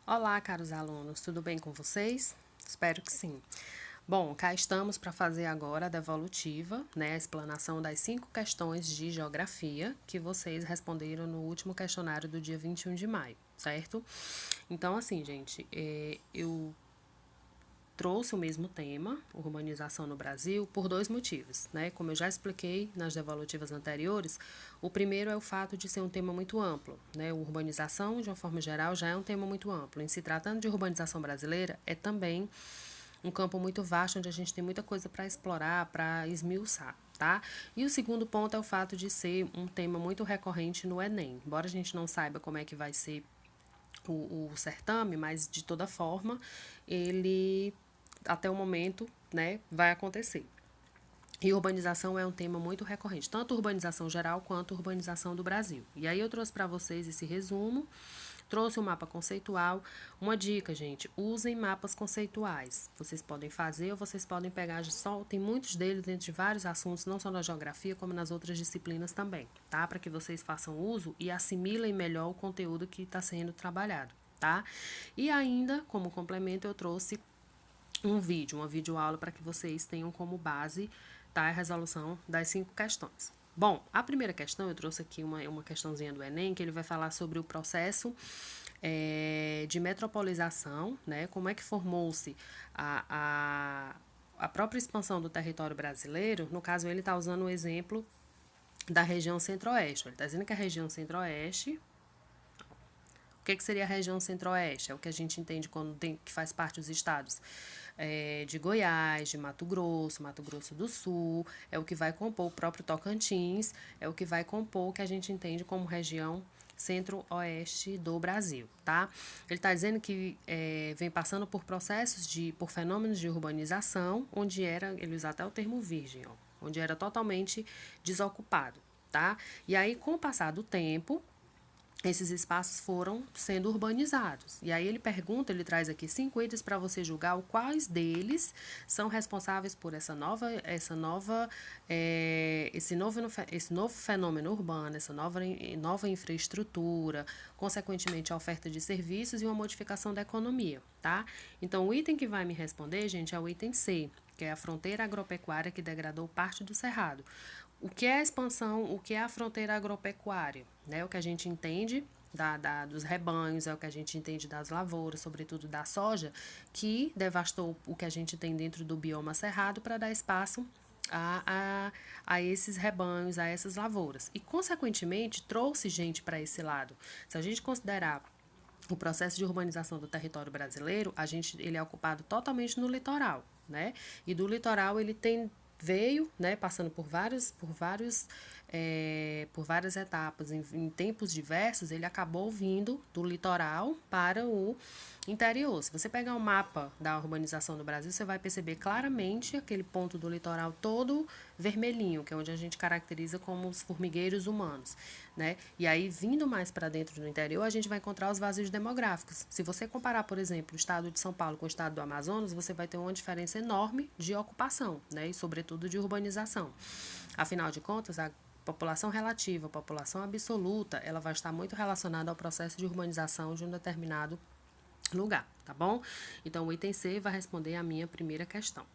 Olá, caros alunos, tudo bem com vocês? Espero que sim. Bom, cá estamos para fazer agora a devolutiva, né, a explanação das 5 questões de geografia que vocês responderam no último questionário do dia 21 de maio, certo? Então, assim, gente, eu trouxe o mesmo tema, urbanização no Brasil, por 2 motivos, né? Como eu já expliquei nas devolutivas anteriores, o primeiro é o fato de ser um tema muito amplo, né? Urbanização, de uma forma geral, já é um tema muito amplo. Em se tratando de urbanização brasileira, é também um campo muito vasto, onde a gente tem muita coisa para explorar, para esmiuçar, tá? E o segundo ponto é o fato de ser um tema muito recorrente no Enem. Embora a gente não saiba como é que vai ser o certame, mas de toda forma, ele até o momento, né, vai acontecer. E urbanização é um tema muito recorrente, tanto urbanização geral quanto urbanização do Brasil. E aí eu trouxe para vocês esse resumo, trouxe um mapa conceitual. Uma dica, gente, usem mapas conceituais. Vocês podem fazer ou vocês podem pegar de só, tem muitos deles dentro de vários assuntos, não só na geografia, como nas outras disciplinas também, tá? Para que vocês façam uso e assimilem melhor o conteúdo que está sendo trabalhado, tá? E ainda, como complemento, eu trouxe uma videoaula para que vocês tenham como base, tá, a resolução das 5 questões. Bom, a primeira questão, eu trouxe aqui uma questãozinha do Enem, que ele vai falar sobre o processo de metropolização, né? Como é que formou-se a própria expansão do território brasileiro. No caso, ele está usando o exemplo da região centro-oeste. Ele está dizendo que a região centro-oeste, o que seria a região centro-oeste? É o que a gente entende quando tem, que faz parte dos estados de Goiás, de Mato Grosso do Sul, é o que vai compor o próprio Tocantins, é o que vai compor o que a gente entende como região centro-oeste do Brasil, tá? Ele está dizendo que vem passando por por fenômenos de urbanização, onde era, ele usa até o termo virgem, ó, onde era totalmente desocupado, tá? E aí, com o passar do tempo, esses espaços foram sendo urbanizados. E aí ele pergunta, ele traz aqui 5 itens para você julgar quais deles são responsáveis por esse novo fenômeno urbano, essa nova infraestrutura, consequentemente a oferta de serviços e uma modificação da economia, tá? Então o item que vai me responder, gente, é o item C, que é a fronteira agropecuária que degradou parte do cerrado. O que é a expansão, o que é a fronteira agropecuária, né? O que a gente entende dos rebanhos, é o que a gente entende das lavouras, sobretudo da soja, que devastou o que a gente tem dentro do bioma cerrado para dar espaço a esses rebanhos, a essas lavouras. E, consequentemente, trouxe gente para esse lado. Se a gente considerar o processo de urbanização do território brasileiro, ele é ocupado totalmente no litoral, né? E do litoral ele veio, né, passando por várias etapas, em tempos diversos, ele acabou vindo do litoral para o interior. Se você pegar o mapa da urbanização do Brasil, você vai perceber claramente aquele ponto do litoral todo vermelhinho, que é onde a gente caracteriza como os formigueiros humanos, né? E aí, vindo mais para dentro do interior, a gente vai encontrar os vazios demográficos. Se você comparar, por exemplo, o estado de São Paulo com o estado do Amazonas, você vai ter uma diferença enorme de ocupação, né? E, sobretudo, de urbanização. Afinal de contas, a população relativa, a população absoluta, ela vai estar muito relacionada ao processo de urbanização de um determinado lugar, tá bom? Então, o item C vai responder a minha primeira questão.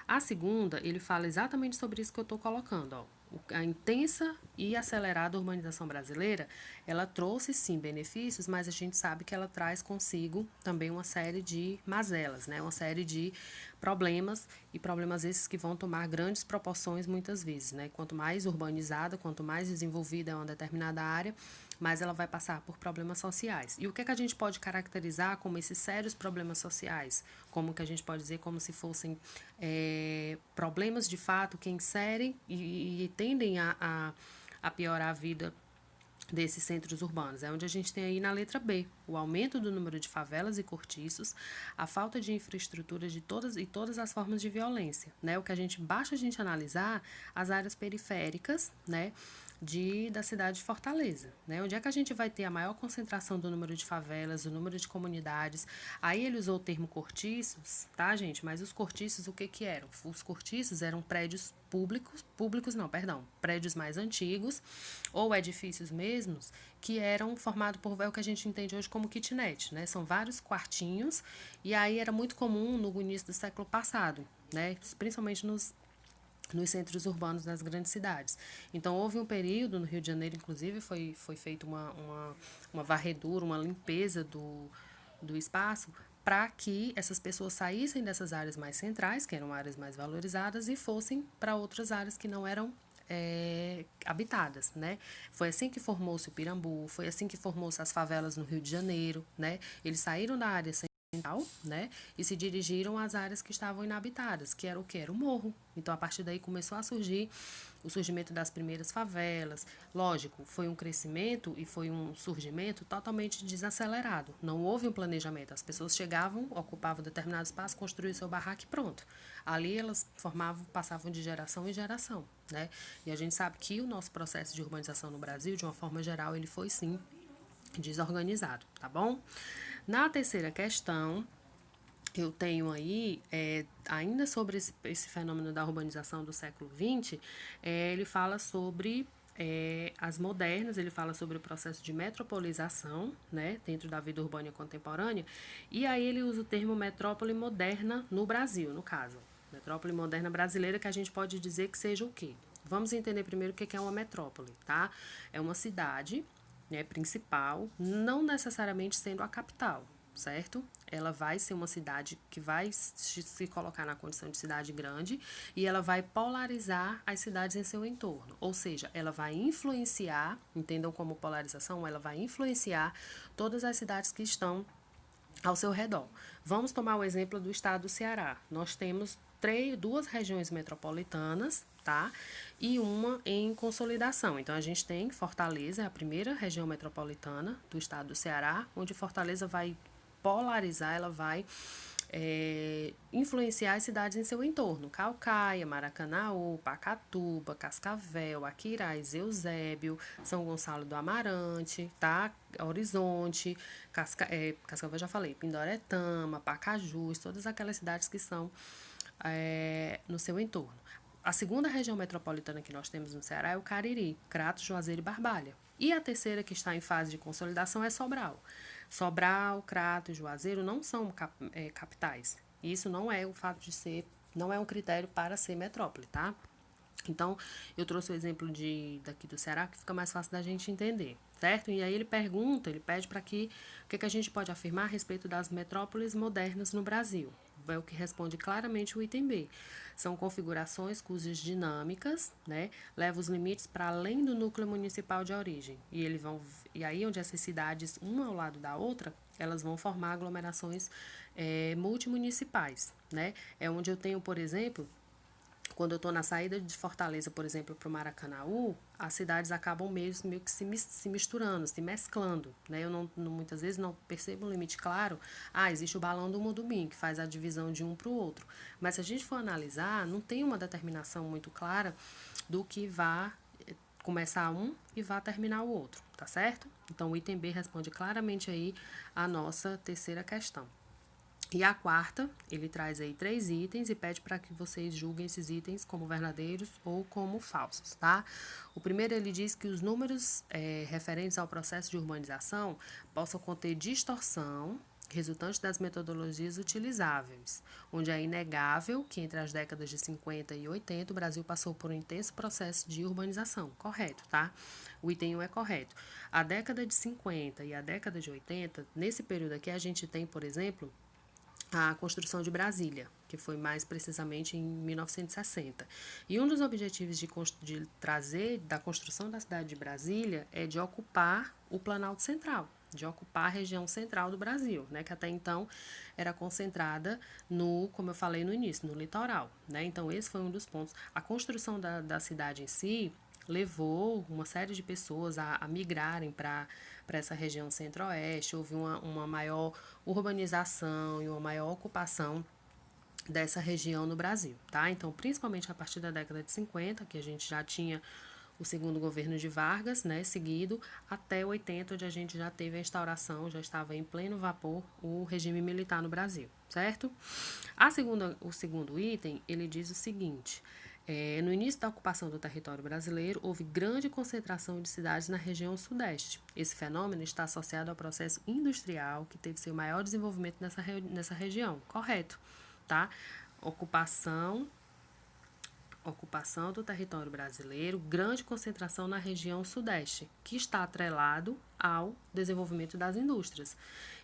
A segunda, ele fala exatamente sobre isso que eu estou colocando, ó. A intensa e acelerada urbanização brasileira, ela trouxe sim benefícios, mas a gente sabe que ela traz consigo também uma série de mazelas, né? Uma série de problemas e problemas esses que vão tomar grandes proporções muitas vezes, né? Quanto mais urbanizada, quanto mais desenvolvida é uma determinada área, mais ela vai passar por problemas sociais. E o que é que a gente pode caracterizar como esses sérios problemas sociais? Como que a gente pode dizer como se fossem problemas de fato que inserem e tendem a piorar a vida desses centros urbanos. É onde a gente tem aí na letra B, o aumento do número de favelas e cortiços, a falta de infraestrutura de todas as formas de violência, né? O que basta a gente analisar as áreas periféricas, né? da cidade de Fortaleza, né? Onde é que a gente vai ter a maior concentração do número de favelas, o número de comunidades. Aí ele usou o termo cortiços, tá, gente? Mas os cortiços, o que que eram? Os cortiços eram prédios públicos não, perdão, prédios mais antigos ou edifícios mesmos que eram formados por é o que a gente entende hoje como kitnet, né? São vários quartinhos e aí era muito comum no início do século passado, né? Principalmente nos centros urbanos das grandes cidades. Então, houve um período, no Rio de Janeiro, inclusive, foi feita uma varredura, uma limpeza do espaço para que essas pessoas saíssem dessas áreas mais centrais, que eram áreas mais valorizadas, e fossem para outras áreas que não eram habitadas, né? Foi assim que formou-se o Pirambu, foi assim que formou-se as favelas no Rio de Janeiro, né? Eles saíram da área central, né? E se dirigiram às áreas que estavam inabitadas, que era o que? Era o morro. Então, a partir daí começou a surgir o surgimento das primeiras favelas. Lógico, foi um crescimento e foi um surgimento totalmente desacelerado. Não houve um planejamento. As pessoas chegavam, ocupavam determinado espaço, construíam seu barraco e pronto. Ali elas passavam de geração em geração, né? E a gente sabe que o nosso processo de urbanização no Brasil, de uma forma geral, ele foi sim desorganizado, tá bom? Na terceira questão, eu tenho aí, ainda sobre esse fenômeno da urbanização do século XX, ele fala sobre as modernas, ele fala sobre o processo de metropolização, né, dentro da vida urbana contemporânea, e aí ele usa o termo metrópole moderna no Brasil, no caso. Metrópole moderna brasileira, que a gente pode dizer que seja o quê? Vamos entender primeiro o que é uma metrópole, tá? É uma cidade, né, principal, não necessariamente sendo a capital, certo? Ela vai ser uma cidade que vai se colocar na condição de cidade grande e ela vai polarizar as cidades em seu entorno. Ou seja, ela vai influenciar, entendam como polarização, ela vai influenciar todas as cidades que estão ao seu redor. Vamos tomar o exemplo do estado do Ceará. Nós temos duas regiões metropolitanas, tá? E uma em consolidação. Então, a gente tem Fortaleza, é a primeira região metropolitana do estado do Ceará, onde Fortaleza vai polarizar, ela vai influenciar as cidades em seu entorno. Caucaia, Maracanaú, Pacatuba, Cascavel, Aquiraz, Eusébio, São Gonçalo do Amarante, tá? Horizonte, Cascavel eu já falei, Pindoretama, Pacajus, todas aquelas cidades que são no seu entorno. A segunda região metropolitana que nós temos no Ceará é o Cariri, Crato, Juazeiro e Barbalha. E a terceira que está em fase de consolidação é Sobral. Sobral, Crato e Juazeiro não são capitais. Isso não é o fato de ser, não é um critério para ser metrópole, tá? Então, eu trouxe o exemplo daqui do Ceará, que fica mais fácil da gente entender, certo? E aí ele pede para que, o que a gente pode afirmar a respeito das metrópoles modernas no Brasil. É o que responde claramente o item B. São configurações cujas dinâmicas, né, levam os limites para além do núcleo municipal de origem. E aí onde essas cidades, uma ao lado da outra, elas vão formar aglomerações multimunicipais, né? É onde eu tenho, por exemplo, quando eu estou na saída de Fortaleza, por exemplo, para o Maracanaú, as cidades acabam meio que se misturando, se mesclando, né? Eu muitas vezes não percebo um limite claro. Existe o balão do Mudubim, que faz a divisão de um para o outro. Mas se a gente for analisar, não tem uma determinação muito clara do que vá começar um e vá terminar o outro, tá certo? Então, o item B responde claramente aí a nossa terceira questão. E a quarta, ele traz aí 3 itens e pede para que vocês julguem esses itens como verdadeiros ou como falsos, tá? O primeiro, ele diz que os números referentes ao processo de urbanização possam conter distorção resultante das metodologias utilizáveis, onde é inegável que entre as décadas de 50 e 80 o Brasil passou por um intenso processo de urbanização. Correto, tá? O item 1 é correto. A década de 50 e a década de 80, nesse período aqui, a gente tem, por exemplo, a construção de Brasília, que foi mais precisamente em 1960. E um dos objetivos de trazer da construção da cidade de Brasília é de ocupar o Planalto Central, de ocupar a região central do Brasil, né, que até então era concentrada como eu falei no início, no litoral, né? Então esse foi um dos pontos. A construção da cidade em si levou uma série de pessoas a migrarem para essa região centro-oeste, houve uma maior urbanização e uma maior ocupação dessa região no Brasil, tá? Então, principalmente a partir da década de 50, que a gente já tinha o segundo governo de Vargas, né, seguido até 80, onde a gente já teve a instauração, já estava em pleno vapor o regime militar no Brasil, certo? O segundo item, ele diz o seguinte: no início da ocupação do território brasileiro, houve grande concentração de cidades na região sudeste. Esse fenômeno está associado ao processo industrial que teve seu maior desenvolvimento nessa região. Correto, tá? Ocupação do território brasileiro, grande concentração na região sudeste, que está atrelado ao desenvolvimento das indústrias.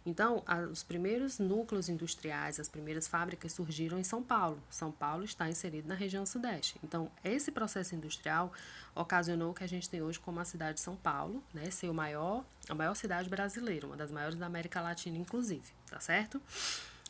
Então, os primeiros núcleos industriais, as primeiras fábricas surgiram em São Paulo. São Paulo está inserido na região sudeste. Então, esse processo industrial ocasionou o que a gente tem hoje como a cidade de São Paulo, né, ser a maior cidade brasileira, uma das maiores da América Latina, inclusive, tá certo?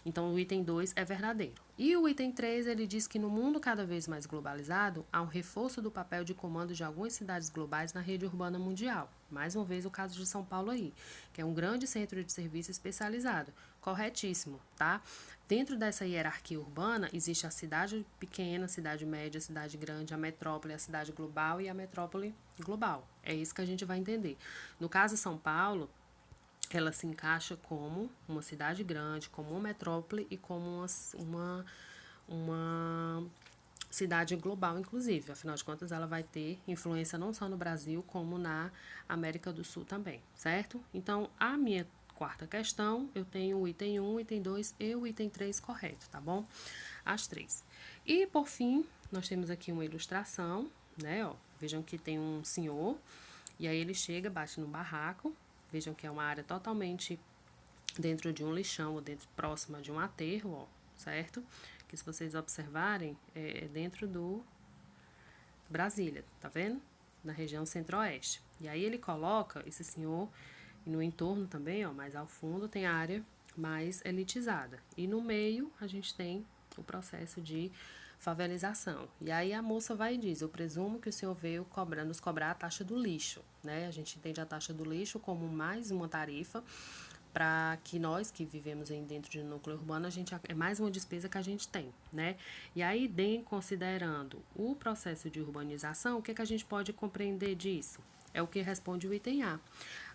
Então, o item 2 é verdadeiro. E o item 3, ele diz que no mundo cada vez mais globalizado, há um reforço do papel de comando de algumas cidades globais na rede urbana mundial. Mais uma vez, o caso de São Paulo aí, que é um grande centro de serviço especializado. Corretíssimo, tá? Dentro dessa hierarquia urbana, existe a cidade pequena, a cidade média, a cidade grande, a metrópole, a cidade global e a metrópole global. É isso que a gente vai entender. No caso de São Paulo, ela se encaixa como uma cidade grande, como uma metrópole e como uma cidade global, inclusive. Afinal de contas, ela vai ter influência não só no Brasil, como na América do Sul também, certo? Então, a minha quarta questão, eu tenho o item 1, o item 2 e o item 3 correto, tá bom? As três. E, por fim, nós temos aqui uma ilustração, né? Ó, vejam que tem um senhor, e aí ele chega, bate no barraco. Vejam que é uma área totalmente dentro de um lixão ou próxima de um aterro, ó, certo? Que se vocês observarem, é dentro do Brasília, tá vendo? Na região centro-oeste. E aí ele coloca esse senhor, e no entorno também, ó, mais ao fundo, tem a área mais elitizada. E no meio a gente tem o processo de favelização. E aí a moça vai e diz: eu presumo que o senhor veio nos cobrar a taxa do lixo, né? A gente entende a taxa do lixo como mais uma tarifa para que nós que vivemos dentro de um núcleo urbano, é mais uma despesa que a gente tem, né? E aí, considerando o processo de urbanização, o que a gente pode compreender disso? É o que responde o item A.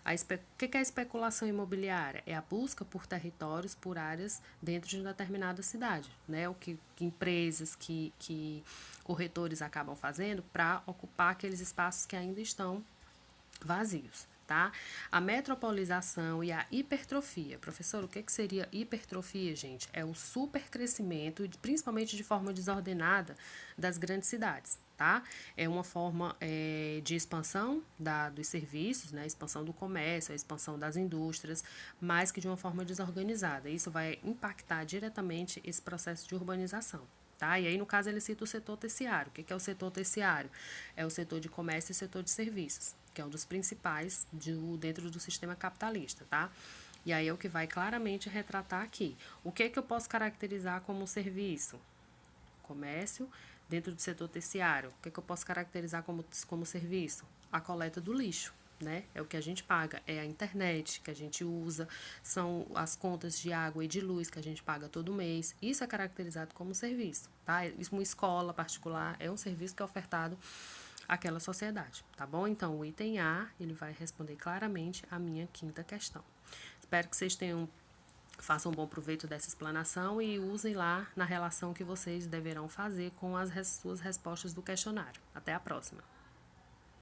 O que é a especulação imobiliária? É a busca por territórios, por áreas dentro de uma determinada cidade, né? O que empresas, que corretores acabam fazendo para ocupar aqueles espaços que ainda estão vazios, tá? A metropolização e a hipertrofia. Professor, o que seria hipertrofia, gente? É o supercrescimento, principalmente de forma desordenada, das grandes cidades, tá? É uma forma de expansão dos serviços, né? Expansão do comércio, a expansão das indústrias, mas que de uma forma desorganizada. Isso vai impactar diretamente esse processo de urbanização. Tá? E aí, no caso, ele cita o setor terciário. O que é o setor terciário? É o setor de comércio e o setor de serviços, que é um dos principais dentro do sistema capitalista, tá? E aí é o que vai claramente retratar aqui. O que eu posso caracterizar como serviço? Comércio dentro do setor terciário. O que eu posso caracterizar como serviço? A coleta do lixo. Né? É o que a gente paga, é a internet que a gente usa, são as contas de água e de luz que a gente paga todo mês. Isso é caracterizado como serviço, tá? Uma escola particular é um serviço que é ofertado àquela sociedade, tá bom? Então, o item A, ele vai responder claramente a minha quinta questão. Espero que vocês façam um bom proveito dessa explanação e usem lá na relação que vocês deverão fazer com as suas respostas do questionário. Até a próxima!